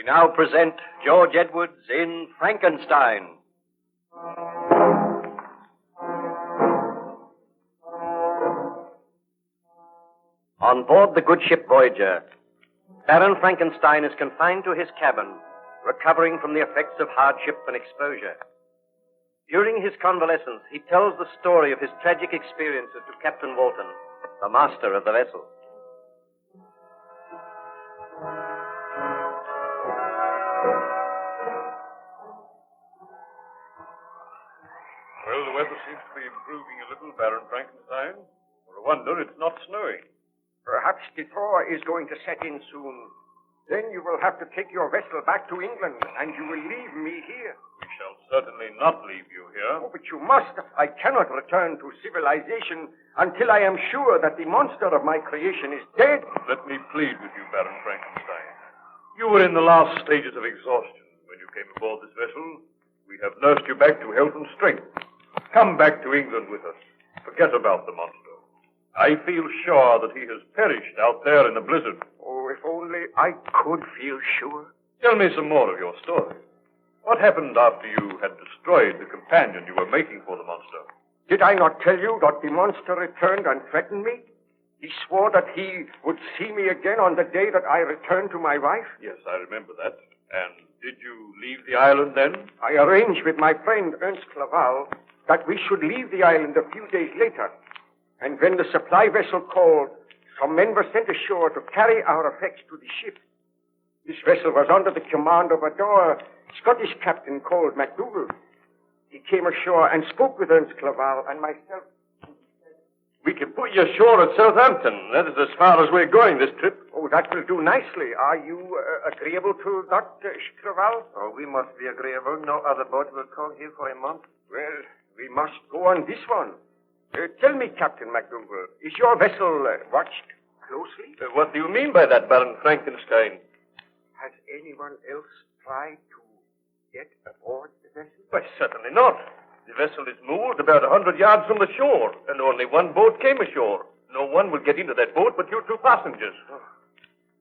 now present George Edwards in Frankenstein. On board the good ship Voyager, Baron Frankenstein is confined to his cabin, recovering from the effects of hardship and exposure. During his convalescence, he tells the story of his tragic experiences to Captain Walton, the master of the vessel. Well, the weather seems to be improving a little, Baron Frankenstein. For a wonder, it's not snowing. Perhaps the thaw is going to set in soon. Then you will have to take your vessel back to England, and you will leave me here. We shall certainly not leave you here. Oh, but you must. I cannot return to civilization until I am sure that the monster of my creation is dead. Let me plead with you, Baron Frankenstein. You were in the last stages of exhaustion when you came aboard this vessel. We have nursed you back to health and strength. Come back to England with us. Forget about the monster. I feel sure that he has perished out there in the blizzard. Oh, if only I could feel sure. Tell me some more of your story. What happened after you had destroyed the companion you were making for the monster? Did I not tell you that the monster returned and threatened me? He swore that he would see me again on the day that I returned to my wife. Yes, I remember that. And did you leave the island then? I arranged with my friend Ernst Clerval that we should leave the island a few days later. And when the supply vessel called, some men were sent ashore to carry our effects to the ship. This vessel was under the command of a dour Scottish captain called MacDougall. He came ashore and spoke with Ernst Clerval and myself. We can put you ashore at Southampton. That is as far as we're going this trip. Oh, that will do nicely. Are you agreeable to that, Clerval? Oh, we must be agreeable. No other boat will call here for a month. Well, we must go on this one. Tell me, Captain MacDougall, is your vessel watched closely? What do you mean by that, Baron Frankenstein? Has anyone else tried to get aboard the vessel? Why, certainly not. The vessel is moored about 100 yards from the shore, and only one boat came ashore. No one will get into that boat but you two passengers.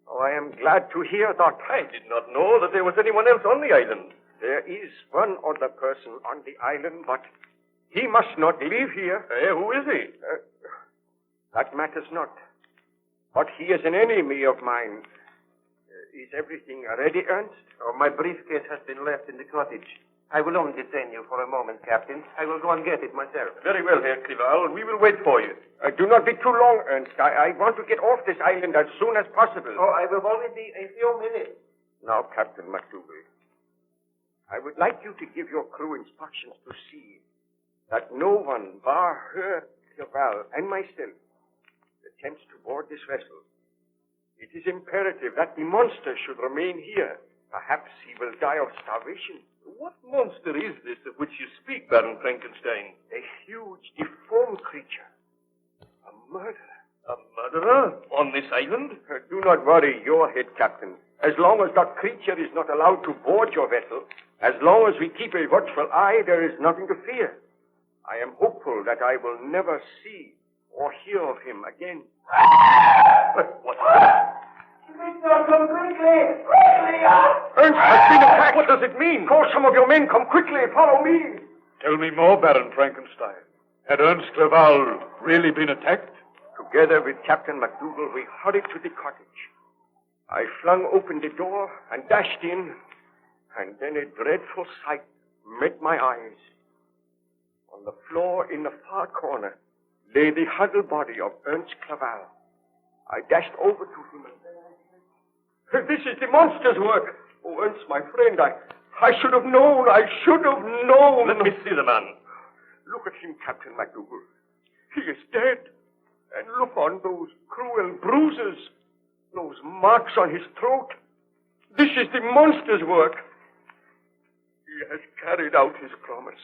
Oh, I am glad to hear that. I did not know that there was anyone else on the island. There is one other person on the island, but he must not leave here. Who is he? That matters not. But he is an enemy of mine. Is everything ready, Ernst? Oh, my briefcase has been left in the cottage. I will only detain you for a moment, Captain. I will go and get it myself. Very well, Herr Clerval. We will wait for you. Do not be too long, Ernst. I want to get off this island as soon as possible. Oh, I will only be a few minutes. Now, Captain MacDougall, I would like you to give your crew instructions to see that no one, bar her, Clerval, and myself, attempts to board this vessel. It is imperative that the monster should remain here. Perhaps he will die of starvation. What monster is this of which you speak, Baron Frankenstein? A huge, deformed creature. A murderer. A murderer? On this island? Do not worry your head, Captain. As long as that creature is not allowed to board your vessel, as long as we keep a watchful eye, there is nothing to fear. I am hopeful that I will never see or hear of him again. What's that? Come quickly! Quickly! Ernst has been attacked! What does it mean? Call some of your men. Come quickly. Follow me. Tell me more, Baron Frankenstein. Had Ernst Clerval really been attacked? Together with Captain MacDougall, we hurried to the cottage. I flung open the door and dashed in, and then a dreadful sight met my eyes. On the floor in the far corner lay the huddled body of Ernst Clerval. I dashed over to him and said, "This is the monster's work. Oh, Ernst, my friend, I should have known. I should have known." Let me see the man. Look at him, Captain MacDougall. He is dead. And look on those cruel bruises, those marks on his throat. This is the monster's work. He has carried out his promise.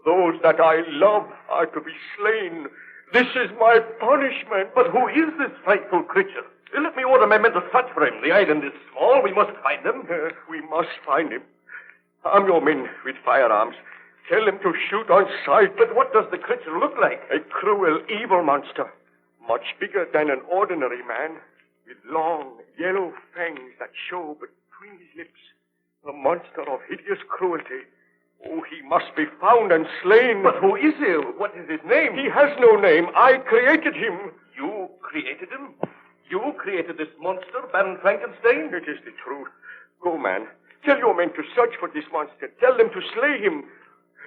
Those that I love are to be slain. This is my punishment. But who is this frightful creature? Let me order my men to search for him. The island is small. We must find him. We must find him. Arm your men with firearms. Tell them to shoot on sight. But what does the creature look like? A cruel, evil monster. Much bigger than an ordinary man, with long, yellow fangs that show but between his lips. A monster of hideous cruelty. Oh, he must be found and slain. But who is he? What is his name? He has no name. I created him. You created him? You created this monster, Baron Frankenstein? It is the truth. Go, man. Tell your men to search for this monster. Tell them to slay him.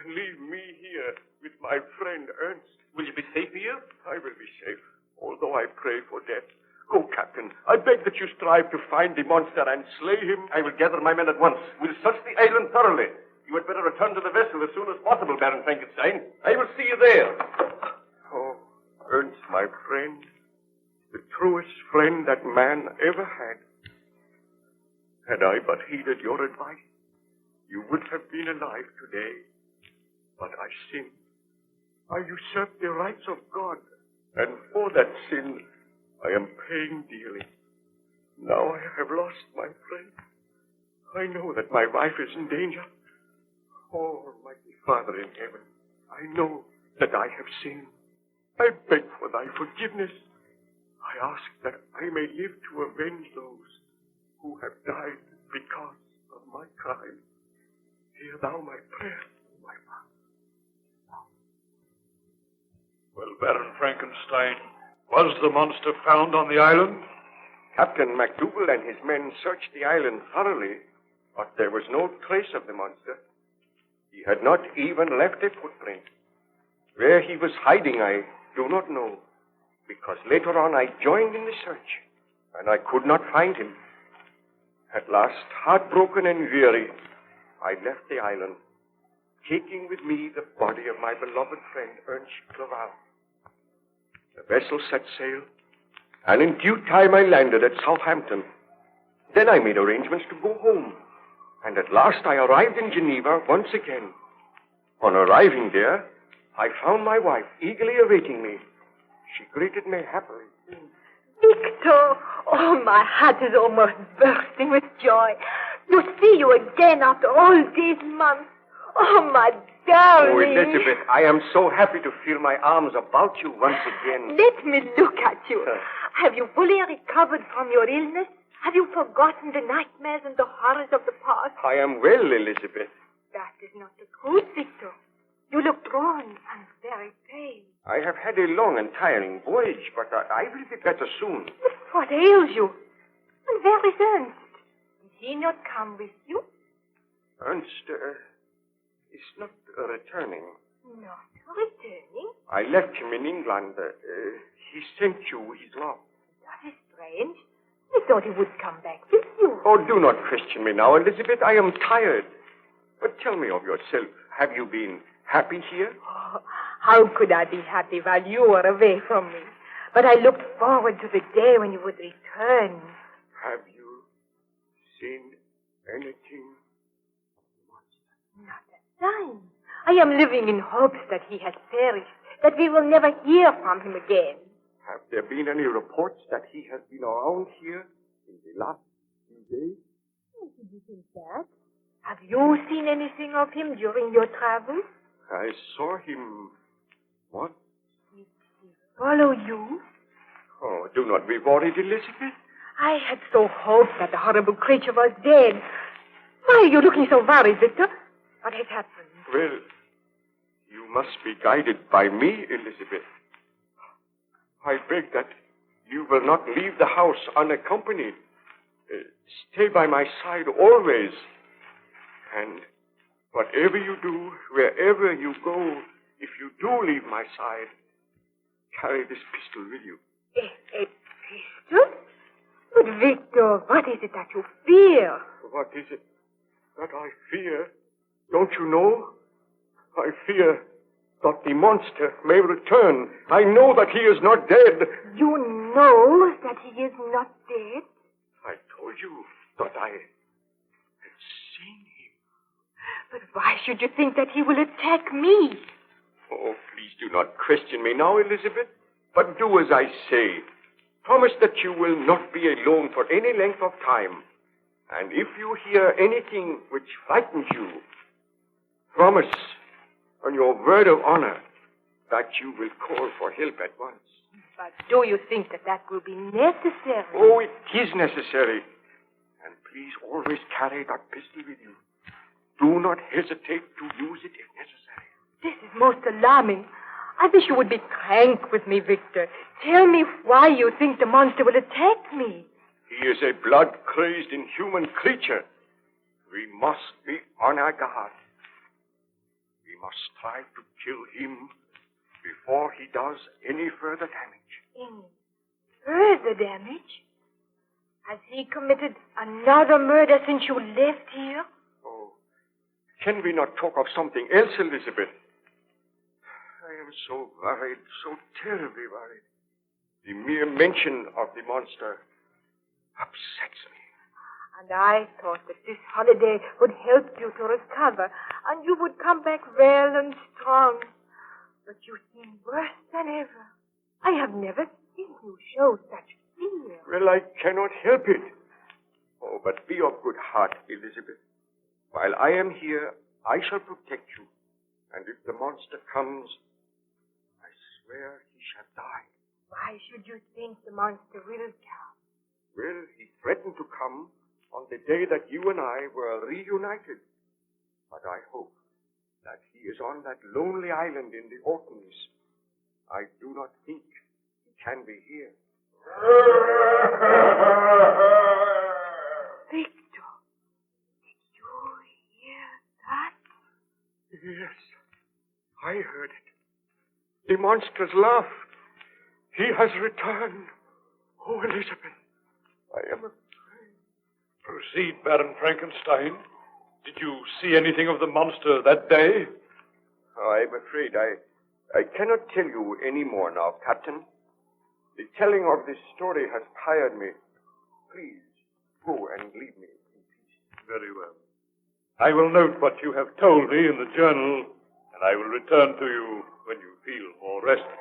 Leave me here with my friend Ernst. Will you be safe here? I will be safe, although I pray for death. Go, Captain. I beg that you strive to find the monster and slay him. I will gather my men at once. We'll search the island thoroughly. You had better return to the vessel as soon as possible, Baron Frankenstein. I will see you there. Oh, Ernst, my friend. The truest friend that man ever had. Had I but heeded your advice, you would have been alive today. But I sinned. I usurped the rights of God. And for that sin, I am paying dearly. Now I have lost my friend. I know that my wife is in danger. Oh, Almighty Father in heaven, I know that I have sinned. I beg for thy forgiveness. I ask that I may live to avenge those who have died because of my crime. Hear thou my prayer, my Father. Well, Baron Frankenstein, was the monster found on the island? Captain MacDougall and his men searched the island thoroughly, but there was no trace of the monster. He had not even left a footprint. Where he was hiding, I do not know, because later on I joined in the search, and I could not find him. At last, heartbroken and weary, I left the island, taking with me the body of my beloved friend, Ernst Clerval. The vessel set sail, and in due time I landed at Southampton. Then I made arrangements to go home, and at last I arrived in Geneva once again. On arriving there, I found my wife eagerly awaiting me. She greeted me happily. Victor! Oh, my heart is almost bursting with joy. To see you again after all these months. Oh, my darling. Oh, Elizabeth, I am so happy to feel my arms about you once again. Let me look at you. Have you fully recovered from your illness? Have you forgotten the nightmares and the horrors of the past? I am well, Elizabeth. That is not the truth, Victor. You look drawn and very pale. I have had a long and tiring voyage, but I will be better soon. But what ails you? And where is Ernst? Did he not come with you? Ernst is not returning. Not returning? I left him in England. He sent you his love. That is strange. I thought he would come back with you. Oh, do not question me now, Elizabeth. I am tired. But tell me of yourself. Have you been happy here? Oh, how could I be happy while you were away from me? But I looked forward to the day when you would return. Have you seen anything? Not a sign. I am living in hopes that he has perished, that we will never hear from him again. Have there been any reports that he has been around here in the last few days? Why did you think that? Have you seen anything of him during your travels? I saw him. What? Did he follow you? Oh, do not be worried, Elizabeth. I had so hoped that the horrible creature was dead. Why are you looking so worried, Victor? What has happened? Well, you must be guided by me, Elizabeth. I beg that you will not leave the house unaccompanied. Stay by my side always. And whatever you do, wherever you go, if you do leave my side, carry this pistol with you. A pistol? But, Victor, what is it that you fear? What is it that I fear? Don't you know? I fear that the monster may return. I know that he is not dead. You know that he is not dead? I told you that I had seen him. But why should you think that he will attack me? Oh, please do not question me now, Elizabeth, but do as I say. Promise that you will not be alone for any length of time. And if you hear anything which frightens you, promise on your word of honor that you will call for help at once. But do you think that will be necessary? Oh, it is necessary. And please always carry that pistol with you. Do not hesitate to use it if necessary. This is most alarming. I wish you would be frank with me, Victor. Tell me why you think the monster will attack me. He is a blood-crazed, inhuman creature. We must be on our guard. We must try to kill him before he does any further damage. Any further damage? Has he committed another murder since you left here? Oh, can we not talk of something else, Elizabeth? I am so worried, so terribly worried. The mere mention of the monster upsets me. And I thought that this holiday would help you to recover, and you would come back well and strong. But you seem worse than ever. I have never seen you show such fear. Well, I cannot help it. Oh, but be of good heart, Elizabeth. While I am here, I shall protect you. And if the monster comes, I swear he shall die. Why should you think the monster will come? Well, he threatened to come on the day that you and I were reunited. But I hope that he is on that lonely island in the Orkneys. I do not think he can be here. Victor, did you hear that? Yes, I heard it. The monster's laugh. He has returned. Oh, Elizabeth, I am afraid. Proceed, Baron Frankenstein. Did you see anything of the monster that day? Oh, I'm afraid I cannot tell you any more now, Captain. The telling of this story has tired me. Please, go and leave me in peace. Very well. I will note what you have told me in the journal, and I will return to you when you feel more rested.